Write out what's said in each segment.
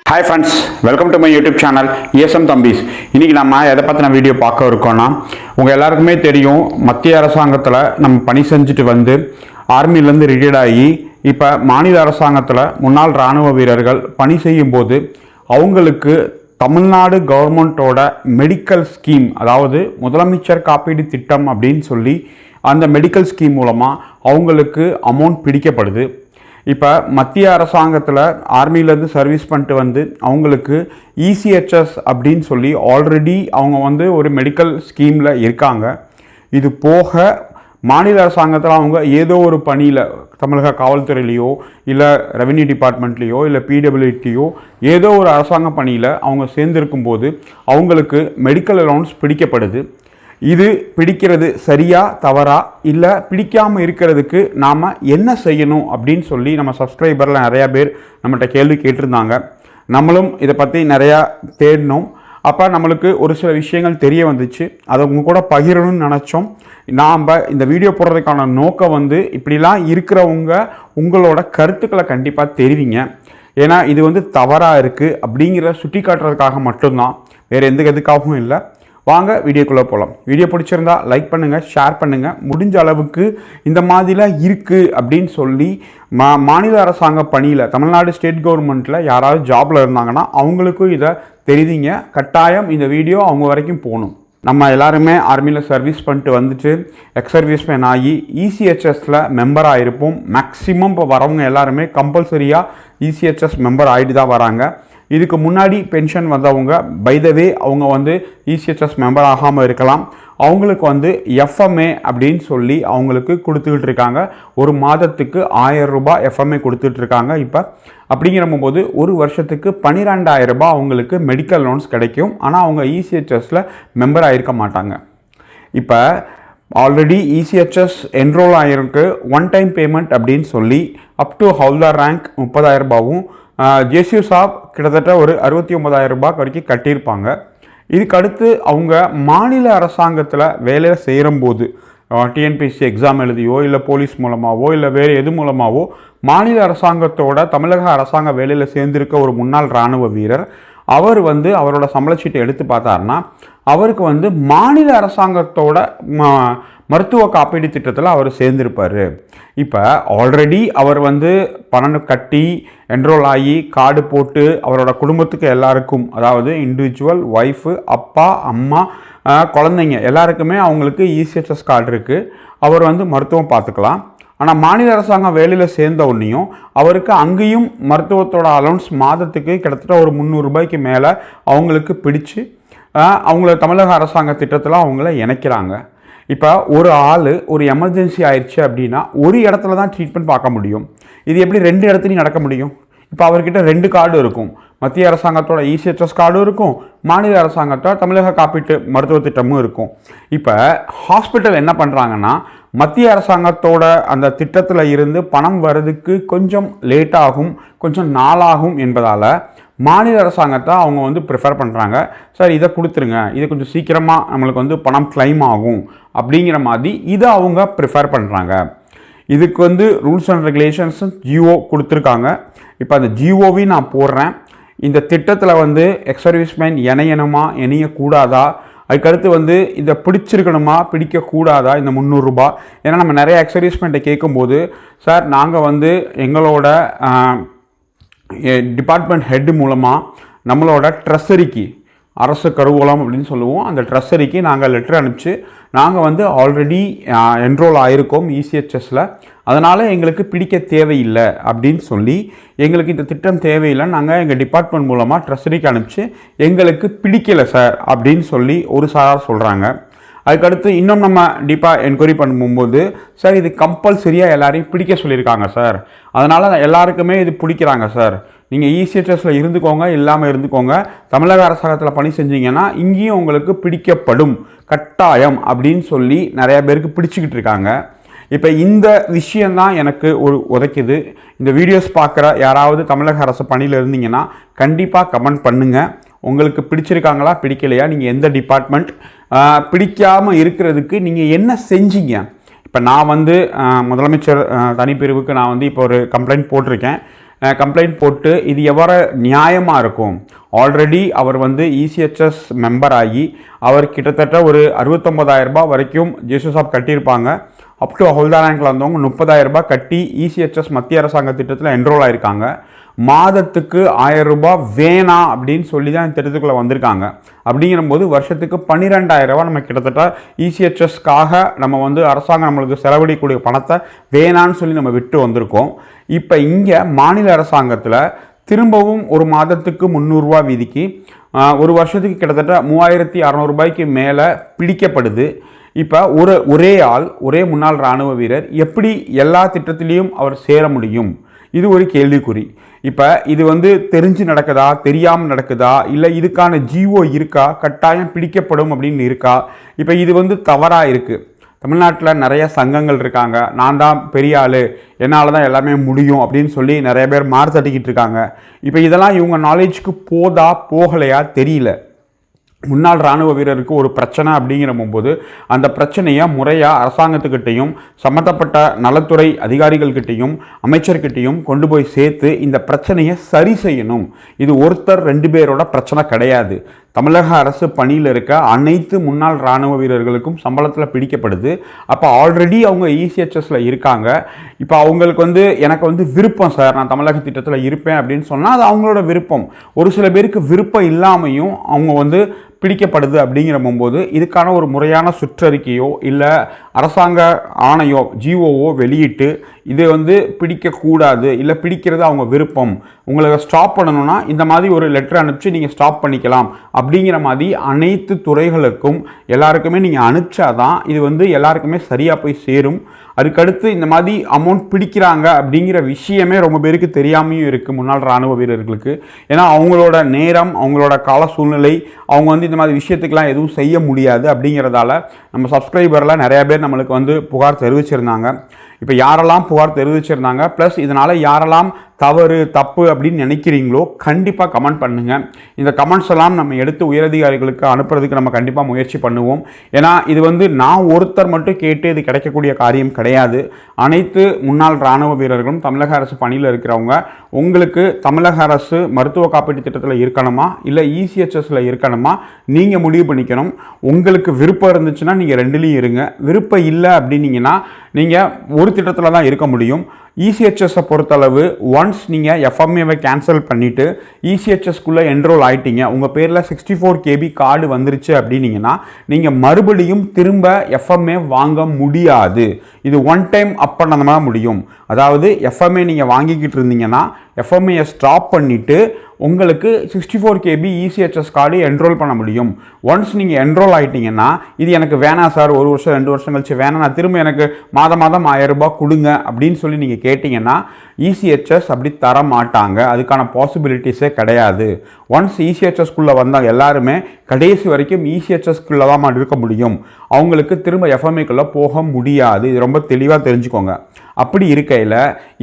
Hi friends, welcome to my YouTube channel ESM Thambis. இன்னைக்கு நம்ம எதை பத்தின வீடியோ பார்க்க இருக்கோம்னா, உங்க எல்லாருக்குமே தெரியும் மத்திய அரசாங்கத்தில் நம்ம பணி செஞ்சுட்டு வந்து ஆர்மிலேருந்து ரிட்டையர்ட் ஆகி இப்போ மாநில அரசாங்கத்தில் முன்னாள் இராணுவ வீரர்கள் பணி செய்யும் போது அவங்களுக்கு தமிழ்நாடு கவர்மெண்ட்டோட மெடிக்கல் ஸ்கீம், அதாவது முதலமைச்சர் காப்பீடு திட்டம் அப்படின்னு சொல்லி அந்த மெடிக்கல் ஸ்கீம் மூலமாக அவங்களுக்கு அமௌண்ட் பிடிக்கப்படுது. இப்போ மத்திய அரசாங்கத்தில் ஆர்மியிலேருந்து சர்வீஸ் பண்ணிட்டு வந்து அவங்களுக்கு இசிஹெச்எஸ் அப்படின்னு சொல்லி ஆல்ரெடி அவங்க வந்து ஒரு மெடிக்கல் ஸ்கீமில் இருக்காங்க. இது போக மாநில அரசாங்கத்தில் அவங்க ஏதோ ஒரு பணியில் தமிழக காவல்துறையிலையோ இல்லை ரெவென்யூ டிபார்ட்மெண்ட்லேயோ இல்லை பிடபிள்யூடியோ ஏதோ ஒரு அரசாங்க பணியில் அவங்க சேர்ந்துருக்கும் போது அவங்களுக்கு மெடிக்கல் அலவுன்ஸ் பிடிக்கப்படுது. இது பிடிக்கிறது சரியா தவறா, இல்லை பிடிக்காமல் இருக்கிறதுக்கு நாம் என்ன செய்யணும் அப்படின்னு சொல்லி நம்ம சப்ஸ்கிரைபரில் நிறையா பேர் நம்மகிட்ட கேள்வி கேட்டிருந்தாங்க. நம்மளும் இதை பற்றி நிறையா தேடினோம். அப்போ நம்மளுக்கு ஒரு சில விஷயங்கள் தெரிய வந்துச்சு. அதை உங்க கூட பகிரணும்னு நினச்சோம். நாம் இந்த வீடியோ போடுறதுக்கான நோக்கம் வந்து இப்படிலாம் இருக்கிறவங்க உங்களோட கருத்துக்களை கண்டிப்பாக தெரிவிங்க. ஏன்னா இது வந்து தவறாக இருக்குது அப்படிங்கிற சுட்டி காட்டுறதுக்காக மட்டும்தான், வேறு எந்த எதுக்காகவும் இல்லை. வாங்க வீடியோக்குள்ளே போகலாம். வீடியோ பிடிச்சிருந்தா லைக் பண்ணுங்கள், ஷேர் பண்ணுங்கள். முடிஞ்ச அளவுக்கு இந்த மாதிரிலாம் இருக்குது அப்படின்னு சொல்லி மாநில அரசாங்க பணியில் தமிழ்நாடு ஸ்டேட் கவர்மெண்ட்டில் யாராவது ஜாபில் இருந்தாங்கன்னா அவங்களுக்கும் இதை தெரிவிங்க. கட்டாயம் இந்த வீடியோ அவங்க வரைக்கும் போகணும். நம்ம எல்லாருமே ஆர்மியில் சர்வீஸ் பண்ணிட்டு வந்துட்டு எக்ஸ் சர்வீஸ்மேன் ஆகி இசிஹெச்எஸில் மெம்பராக இருப்போம். மேக்ஸிமம் இப்போ வரவங்க எல்லாருமே கம்பல்சரியாக இசிஹெச்எஸ் மெம்பர் ஆகிட்டு தான் வராங்க. இதுக்கு முன்னாடி பென்ஷன் வந்தவங்க பைதவே அவங்க வந்து இசிஹெச்எஸ் மெம்பர் ஆகாமல் இருக்கலாம். அவங்களுக்கு வந்து எஃப்எம்ஏ அப்படின்னு சொல்லி அவங்களுக்கு கொடுத்துக்கிட்டு இருக்காங்க. ஒரு மாதத்துக்கு 1000 ரூபாய் எஃப்எம்ஏ கொடுத்துட்டு இருக்காங்க. இப்போ அப்படிங்கிற போது ஒரு வருஷத்துக்கு 12,000 ரூபாய் அவங்களுக்கு மெடிக்கல் லோன்ஸ் கிடைக்கும். ஆனால் அவங்க இசிஹெச்எஸில் மெம்பர் ஆகிருக்க மாட்டாங்க. இப்போ ஆல்ரெடி இசிஹெச்எஸ் என்ரோல் ஆகிருக்கு. ஒன் டைம் பேமெண்ட் அப்படின்னு சொல்லி அப் டு ஹவுல்தார் ரேங்க் 30,000 ரூபாவும், ஜேசியூ சாப் கிட்டத்தட்ட ஒரு 69,000 ரூபாய் வரைக்கும் கட்டியிருப்பாங்க. இதுக்கு அடுத்து அவங்க மாநில அரசாங்கத்தில் வேலையை செய்கிறம்போது டிஎன்பிஎஸ்சி எக்ஸாம் எழுதியோ இல்லை போலீஸ் மூலமாகவோ இல்லை வேறு எது மூலமாகவோ மாநில அரசாங்கத்தோட தமிழக அரசாங்க வேலையில் சேர்ந்திருக்க ஒரு முன்னாள் இராணுவ வீரர் அவர் வந்து அவரோட சம்பளச்சீட்டை எடுத்து பார்த்தாருன்னா அவருக்கு வந்து மாநில அரசாங்கத்தோட மருத்துவ காப்பீடு திட்டத்தில் அவர் சேர்ந்திருப்பார். இப்போ ஆல்ரெடி அவர் வந்து பணம் கட்டி என்ரோல் ஆகி கார்டு போட்டு அவரோட குடும்பத்துக்கு எல்லாருக்கும், அதாவது இண்டிவிஜுவல் ஒய்ஃபு, அப்பா, அம்மா, குழந்தைங்க எல்லாருக்குமே அவங்களுக்கு இசிஹெச்எஸ் கார்டு இருக்குது. அவர் வந்து மருத்துவம் பார்த்துக்கலாம். ஆனால் மாநில அரசாங்கம் வேலையில் சேர்ந்த உடனேயும் அவருக்கு அங்கேயும் மருத்துவத்தோட அலவுன்ஸ் மாதத்துக்கு கிட்டத்தட்ட ஒரு 300 ரூபாய்க்கு மேலே அவங்களுக்கு பிடிச்சு அவங்கள தமிழக அரசாங்க திட்டத்தில் அவங்கள இணைக்கிறாங்க. இப்போ ஒரு ஆள் ஒரு எமர்ஜென்சி ஆயிடுச்சு அப்படின்னா ஒரு இடத்துல தான் ட்ரீட்மெண்ட் பார்க்க முடியும். இது எப்படி 2 இடத்துலையும் நடக்க முடியும்? இப்போ அவர்கிட்ட 2 கார்டு இருக்கும். மத்திய அரசாங்கத்தோட இசிஹெச்எஸ் கார்டும் இருக்கும், மாநில அரசாங்கத்தோட தமிழக காப்பீட்டு மருத்துவ திட்டமும் இருக்கும். இப்போ ஹாஸ்பிட்டல் என்ன பண்ணுறாங்கன்னா மத்திய அரசாங்கத்தோட அந்த திட்டத்தில் இருந்து பணம் வர்றதுக்கு கொஞ்சம் லேட்டாகும், கொஞ்சம் நாளாகும் என்பதால் மாநில அரசாங்கத்தை அவங்க வந்து ப்ரிஃபர் பண்ணுறாங்க. சார் இதை கொடுத்துருங்க, இதை கொஞ்சம் சீக்கிரமாக நம்மளுக்கு வந்து பணம் கிளைம் ஆகும் அப்படிங்கிற மாதிரி இதை அவங்க ப்ரிஃபர் பண்ணுறாங்க. இதுக்கு வந்து ரூல்ஸ் அண்ட் ரெகுலேஷன்ஸ் ஜிஓ கொடுத்துருக்காங்க. இப்போ அந்த ஜிஓவையும் நான் போடுறேன். இந்த திட்டத்தில் வந்து எக்ஸ் சர்வீஸ்மேன் இணையணுமா இணையக்கூடாதா, அதுக்கடுத்து வந்து இதை பிடிச்சிருக்கணுமா பிடிக்கக்கூடாதா இந்த 300 ரூபாய். ஏன்னா நம்ம நிறைய எக்ஸ் சர்வீஸ்மேன்ட்டை கேட்கும்போது, சார் நாங்கள் வந்து எங்களோட டிபார்ட்மெண்ட் ஹெட் மூலமாக நம்மளோட ட்ரெஸரிக்கு, அரசு கருவூலம் அப்படின்னு சொல்லுவோம், அந்த ட்ரெஸரிக்கு நாங்கள் லெட்டர் அனுப்பிச்சு நாங்கள் வந்து ஆல்ரெடி என்ரோல் ஆகிருக்கோம் இசிஹெச்எஸில், அதனால் எங்களுக்கு பிடிக்க தேவையில்லை அப்படின்னு சொல்லி, எங்களுக்கு இந்த திட்டம் தேவையில்லை, நாங்கள் எங்கள் டிபார்ட்மெண்ட் மூலமாக ட்ரெஸரிக்கு அனுப்பிச்சு எங்களுக்கு பிடிக்கலை சார் அப்படின்னு சொல்லி ஒரு சார் சொல்கிறாங்க. அதுக்கடுத்து இன்னும் நம்ம டீப்பாக என்கொயரி பண்ணும்போது, சார் இது கம்பல்சரியாக எல்லாரையும் பிடிக்க சொல்லியிருக்காங்க சார், அதனால் எல்லாருக்குமே இது பிடிக்கிறாங்க சார், நீங்கள் இசிஹெச்எஸில் இருந்துக்கோங்க இல்லாமல் இருந்துக்கோங்க, தமிழக அரசாங்கத்தில் பணி செஞ்சீங்கன்னா இங்கேயும் உங்களுக்கு பிடிக்கப்படும் கட்டாயம் அப்படின்னு சொல்லி நிறையா பேருக்கு பிடிச்சிக்கிட்டு இருக்காங்க. இப்போ இந்த விஷயந்தான் எனக்கு ஒரு உதைக்குது. இந்த வீடியோஸ் பார்க்குற யாராவது தமிழக அரசு பணியில் இருந்தீங்கன்னா கண்டிப்பாக கமெண்ட் பண்ணுங்கள். உங்களுக்கு பிடிச்சிருக்காங்களா பிடிக்கலையா, நீங்கள் எந்த டிபார்ட்மெண்ட், பிடிக்காமல் இருக்கிறதுக்கு நீங்கள் என்ன செஞ்சீங்க. இப்போ நான் வந்து முதலமைச்சர் தனிப்பிரிவுக்கு நான் வந்து இப்போ ஒரு கம்ப்ளைண்ட் போட்டிருக்கேன். கம்ப்ளைண்ட் போட்டு இது எவ்வளோ நியாயமாக இருக்கும்? ஆல்ரெடி அவர் வந்து இசிஹெச்எஸ் மெம்பர் ஆகி அவர் கிட்டத்தட்ட ஒரு 69,000 ரூபாய் வரைக்கும் ஜேசுசாப் கட்டியிருப்பாங்க. அப் டு ஹோல்டர் ரேங்கில் வந்தவங்க 30,000 ரூபாய் கட்டி இசிஹெச்எஸ் மத்திய அரசாங்க திட்டத்தில் என்ரோல் ஆயிருக்காங்க. மாதத்துக்கு 1000 ரூபாய் வேணாம் அப்படின்னு சொல்லி தான் இந்த திட்டத்துக்குள்ளே வந்திருக்காங்க. அப்படிங்கிற போது வருஷத்துக்கு 12,000 ரூபாய் நம்ம கிட்டத்தட்ட இசிஹெச்எஸ்க்காக நம்ம வந்து அரசாங்கம் நம்மளுக்கு செலவழிக்கக்கூடிய பணத்தை வேணான்னு சொல்லி நம்ம விட்டு வந்திருக்கோம். இப்போ இங்கே மாநில அரசாங்கத்தில் திரும்பவும் ஒரு மாதத்துக்கு 300 ரூபா வீதிக்கு ஒரு வருஷத்துக்கு கிட்டத்தட்ட 3,600 ரூபாய்க்கு மேலே பிடிக்கப்படுது. இப்போ ஒரே ஆள், ஒரே முன்னாள் இராணுவ வீரர் எப்படி எல்லா திட்டத்திலையும் அவர் சேர முடியும்? இது ஒரு கேள்விக்குறி. இப்போ இது வந்து தெரிஞ்சு நடக்குதா, தெரியாமல் நடக்குதா, இல்லை இதுக்கான ஜிஓ இருக்கா, கட்டாயம் பிடிக்கப்படும் அப்படின்னு இருக்கா? இப்போ இது வந்து தவறாக இருக்குது. தமிழ்நாட்டில் நிறைய சங்கங்கள் இருக்காங்க. நான் தான் பெரிய ஆள், என்னால் தான் எல்லாமே முடியும் அப்படின்னு சொல்லி நிறைய பேர் மாறு தட்டிக்கிட்டு இருக்காங்க. இப்போ இதெல்லாம் இவங்க நாலேஜுக்கு போதா போகலையா தெரியல. முன்னாள் இராணுவ வீரருக்கு ஒரு பிரச்சனை அப்படிங்கிற போது அந்த பிரச்சனையை முறையாக அரசாங்கத்துக்கிட்டையும் சம்மந்தப்பட்ட நலத்துறை அதிகாரிகள்கிட்டையும் அமைச்சர்கிட்டையும் கொண்டு போய் சேர்த்து இந்த பிரச்சனையை சரி செய்யணும். இது ஒருத்தர் 2 பேரோட பிரச்சனை கிடையாது. தமிழக அரசு பணியில் இருக்க அனைத்து முன்னாள் இராணுவ வீரர்களுக்கும் சம்பளத்தில் பிடிக்கப்படுது. அப்போ ஆல்ரெடி அவங்க இசிஹெச்எஸில் இருக்காங்க. இப்போ அவங்களுக்கு வந்து எனக்கு வந்து விருப்பம் சார், நான் தமிழக திட்டத்தில் இருப்பேன் அப்படின்னு சொன்னால் அது அவங்களோட விருப்பம். ஒரு சில பேருக்கு விருப்பம் இல்லாமையும் அவங்க வந்து பிடிக்கப்படுது அப்படிங்கிற போது இதுக்கான ஒரு முறையான சுற்றறிக்கையோ இல்லை அரசாங்க ஆணையோ ஜிஓவோ வெளியிட்டு இது வந்து பிடிக்கக்கூடாது, இல்லை பிடிக்கிறது அவங்க விருப்பம், உங்களுக்கு ஸ்டாப் பண்ணணும்னா இந்த மாதிரி ஒரு லெட்டர் அனுப்பிச்சு நீங்கள் ஸ்டாப் பண்ணிக்கலாம் அப்படிங்கிற மாதிரி அனைத்து துறைகளுக்கும் எல்லாருக்குமே நீங்கள் அனுப்பிச்சாதான் இது வந்து எல்லாருக்குமே சரியாக போய் சேரும். அதுக்கடுத்து இந்த மாதிரி அமௌண்ட் பிடிக்கிறாங்க அப்படிங்கிற விஷயமே ரொம்ப பேருக்கு தெரியாமையும் இருக்குது முன்னாள் இராணுவ வீரர்களுக்கு. ஏன்னா அவங்களோட நேரம், அவங்களோட கால சூழ்நிலை, அவங்க வந்து இந்த மாதிரி விஷயத்துக்கெலாம் எதுவும் செய்ய முடியாது. அப்படிங்கிறதால நம்ம சப்ஸ்கிரைபரில் நிறையா பேர் நம்மளுக்கு வந்து புகார் தெரிவிச்சிருந்தாங்க. இப்போ யாரெல்லாம் புகார் தெரிவிச்சிருந்தாங்க ப்ளஸ் இதனால் யாரெல்லாம் தவறு தப்பு அப்படின்னு நினைக்கிறீங்களோ கண்டிப்பாக கமெண்ட் பண்ணுங்கள். இந்த கமெண்ட்ஸ் எல்லாம் நம்ம எடுத்து உயரதிகாரிகளுக்கு அனுப்புறதுக்கு நம்ம கண்டிப்பாக முயற்சி பண்ணுவோம். ஏன்னா இது வந்து நான் ஒருத்தர் மட்டும் கேட்டு இது கிடைக்கக்கூடிய காரியம் கிடையாது. அனைத்து முன்னாள் இராணுவ வீரர்களும் தமிழக அரசு பணியில் இருக்கிறவங்க உங்களுக்கு தமிழக அரசு மருத்துவ காப்பீட்டு திட்டத்தில் இருக்கணுமா இல்லை இசிஹெச்எஸில் இருக்கணுமா நீங்கள் முடிவு பண்ணிக்கணும். உங்களுக்கு விருப்பம் இருந்துச்சுன்னா நீங்கள் 2லையும் இருங்க. விருப்பம் இல்லை அப்படின்னீங்கன்னா நீங்கள் ஒரு திட்டத்தில் தான் இருக்க முடியும். இசிஹெச்எஸை பொறுத்தளவு ஒன்ஸ் நீங்கள் எஃப்எம்ஏவை கேன்சல் பண்ணிவிட்டு இசிஹெச்எஸ்குள்ளே என்ரோல் ஆகிட்டீங்க, உங்கள் பேரில் 64 KB கார்டு வந்துருச்சு அப்படின்னீங்கன்னா நீங்கள் மறுபடியும் திரும்ப எஃப்எம்ஏ வாங்க முடியாது. இது ஒன் டைம் அப் பண்ண தான் முடியும். அதாவது எஃப்எம்ஏ நீங்கள் வாங்கிக்கிட்டு இருந்தீங்கன்னா எஃப்எம்ஏயை ஸ்டாப் பண்ணிவிட்டு உங்களுக்கு 64 KB இசிஹெச்எஸ் கார்டு என்ரோல் பண்ண முடியும். ஒன்ஸ் நீங்கள் என்ரோல் ஆகிட்டீங்கன்னா இது எனக்கு வேணாம் சார், 1 வருஷம் 2 வருஷம் கழிச்சு வேணாம், நான் திரும்ப எனக்கு மாதம் 1000 ரூபாய் கொடுங்க அப்படின்னு சொல்லி நீங்கள் கேட்டிங்கன்னா இசிஹெச்எஸ் அப்படி தர மாட்டாங்க. அதுக்கான பாசிபிலிட்டிஸே கிடையாது. ஒன்ஸ் இசிஹெச்எஸ்குள்ளே வந்தால் எல்லாருமே கடைசி வரைக்கும் இசிஹெச்எஸ்குள்ளே தான் இருக்க முடியும். அவங்களுக்கு திரும்ப எஃப்எம்ஏக்குள்ளே போக முடியாது. இது ரொம்ப தெளிவாக தெரிஞ்சுக்கோங்க. அப்படி இருக்கையில்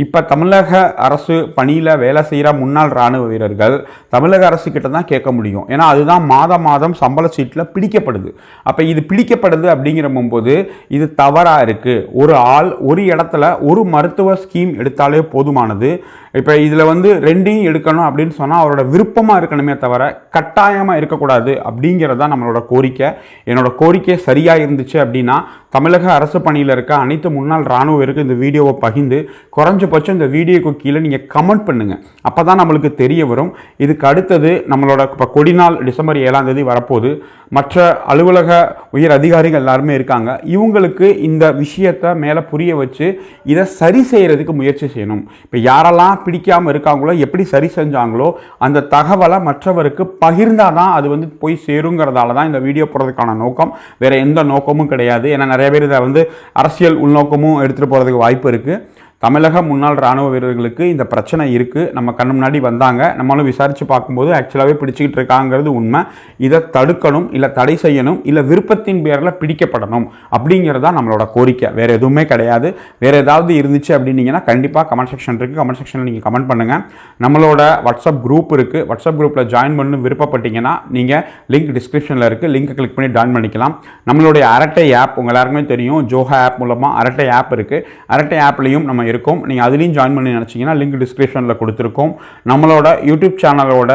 இப்போ தமிழக அரசு பணியில் வேலை செய்கிற முன்னாள் இராணுவ வீரர்கள் தமிழக அரசு கிட்ட தான் கேட்க முடியும். ஏன்னா அதுதான் மாதம் சம்பள சீட்டில் பிடிக்கப்படுது. அப்போ இது பிடிக்கப்படுது அப்படிங்கிற போது இது தவறாக இருக்குது. ஒரு ஆள் ஒரு இடத்துல ஒரு மருத்துவ ஸ்கீம் எடுத்தாலே போதுமானது. இப்போ இதில் வந்து 2யும் எடுக்கணும் அப்படின்னு சொன்னால் அவரோட விருப்பமாக இருக்கணுமே தவிர கட்டாயமாக இருக்கக்கூடாது அப்படிங்கிறது தான் நம்மளோட கோரிக்கை. என்னோட கோரிக்கை சரியாக இருந்துச்சு அப்படின்னா தமிழக அரசு பணியில் இருக்க அனைத்து முன்னாள் இராணுவருக்கு இந்த வீடியோவை பகிர்ந்து குறைஞ்சபட்சம் இந்த வீடியோக்கு கீழே நீங்கள் கமெண்ட் பண்ணுங்கள். அப்போ தான் நம்மளுக்கு தெரிய வரும். இதுக்கு அடுத்தது நம்மளோட இப்போ கொடிநாள் டிசம்பர் 7ஆம் தேதி வரப்போகுது. மற்ற அலுவலக உயர் அதிகாரிகள் எல்லாருமே இருக்காங்க. இவங்களுக்கு இந்த விஷயத்தை மேலே புரிய வச்சு இதை சரி செய்கிறதுக்கு முயற்சி செய்யணும். இப்போ யாரெல்லாம் பிடிக்காமல் இருக்காங்களோ, எப்படி சரி செஞ்சாங்களோ அந்த தகவலை மற்றவருக்கு பகிர்ந்தால் தான் அது வந்து போய் சேருங்கிறதால தான் இந்த வீடியோ போடுறதுக்கான நோக்கம். வேறு எந்த நோக்கமும் கிடையாது. ஏன்னா நிறைய பேர் இதை வந்து அரசியல் உள்நோக்கமும் எடுத்துகிட்டு போகிறதுக்கு வாய்ப்பு இருக்குது. தமிழக முன்னாள் இராணுவ வீரர்களுக்கு இந்த பிரச்சனை இருக்குது. நம்ம கண்ணு முன்னாடி வந்தாங்க, நம்மளும் விசாரித்து பார்க்கும்போது ஆக்சுவலாகவே பிடிச்சிக்கிட்டு இருக்காங்கிறது உண்மை. இதை தடுக்கணும், இல்லை தடை செய்யணும், இல்லை விருப்பத்தின் பேரில் பிடிக்கப்படணும் அப்படிங்கிறது தான் நம்மளோட கோரிக்கை. வேறு எதுவுமே கிடையாது. வேறு ஏதாவது இருந்துச்சு அப்படின்னீங்கன்னா கண்டிப்பாக கமெண்ட் செக்ஷன் இருக்குது. கமெண்ட் செக்ஷனில் நீங்கள் கமெண்ட் பண்ணுங்கள். நம்மளோட வாட்ஸ்அப் குரூப் இருக்குது. வாட்ஸ்அப் குரூப்பில் ஜாயின் பண்ண விருப்பப்பட்டீங்கன்னா நீங்கள் லிங்க் டிஸ்கிரிப்ஷனில் இருக்குது, லிங்க்கை கிளிக் பண்ணி ஜாயின் பண்ணிக்கலாம். நம்மளுடைய அரட்டை ஆப் உங்கள் எல்லாருக்குமே தெரியும். ஜோஹா ஆப் மூலமாக அரட்டை ஆப் இருக்குது. அரட்டை ஆப்லேயும் நம்ம இருக்கும். நீங்கள் அதுலேயும் ஜாயின் பண்ணி நினச்சிங்கன்னா லிங்க் டிஸ்கிரிப்ஷனில் கொடுத்துருக்கோம். நம்மளோட யூடியூப் சேனலோட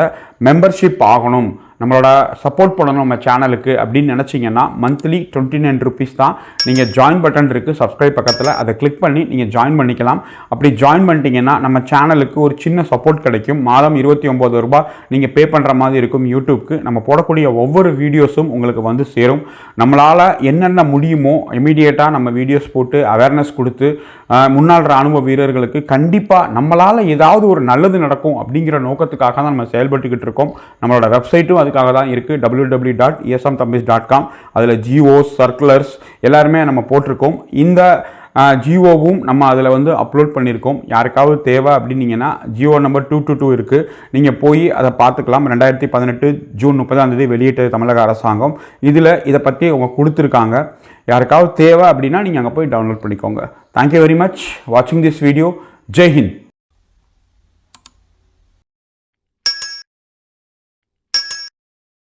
மெம்பர்ஷிப் ஆகணும், நம்மளோட சப்போர்ட் பண்ணணும் நம்ம சேனலுக்கு அப்படின்னு நினச்சிங்கன்னா மந்த்லி 29 ருபீஸ் தான். நீங்கள் ஜாயின் பட்டன் இருக்குது சப்ஸ்கிரைப் பக்கத்தில், அதை கிளிக் பண்ணி நீங்கள் ஜாயின் பண்ணிக்கலாம். அப்படி ஜாயின் பண்ணிட்டீங்கன்னா நம்ம சேனலுக்கு ஒரு சின்ன சப்போர்ட் கிடைக்கும். மாதம் 29 ரூபாய் நீங்கள் பே பண்ணுற மாதிரி இருக்கும் யூடியூப்க்கு. நம்ம போடக்கூடிய ஒவ்வொரு வீடியோஸும் உங்களுக்கு வந்து சேரும். நம்மளால் என்னென்ன முடியுமோ இமீடியட்டாக நம்ம வீடியோஸ் போட்டு அவேர்னஸ் கொடுத்து முன்னாள் இராணுவ வீரர்களுக்கு கண்டிப்பாக நம்மளால் ஏதாவது ஒரு நல்லது நடக்கும் அப்படிங்கிற நோக்கத்துக்காக தான் நம்ம செயல்பட்டுக்கிட்டு இருக்கோம். நம்மளோட வெப்சைட்டும் அதுக்காக தான் இருக்குது, www.esmthambis.com. அதில் ஜிஓஸ் சர்க்குலர்ஸ் எல்லாருமே நம்ம போட்டிருக்கோம். இந்த ஜிஓவும் நம்ம அதில் வந்து அப்லோட் பண்ணியிருக்கோம். யாருக்காவது தேவை அப்படின்னீங்கன்னா ஜிஓ நம்பர் 222 இருக்குது, நீங்கள் போய் அதை பார்த்துக்கலாம். 2018 ஜூன் 30 வெளியிட்டது தமிழக அரசாங்கம். இதில் இதை பற்றி அவங்க கொடுத்துருக்காங்க. யாருக்காவது தேவை அப்படின்னா நீங்கள் அங்கே போய் டவுன்லோட் பண்ணிக்கோங்க. தேங்க்யூ வெரி மச் வாட்சிங் திஸ் வீடியோ. ஜெய் ஹிந்த்.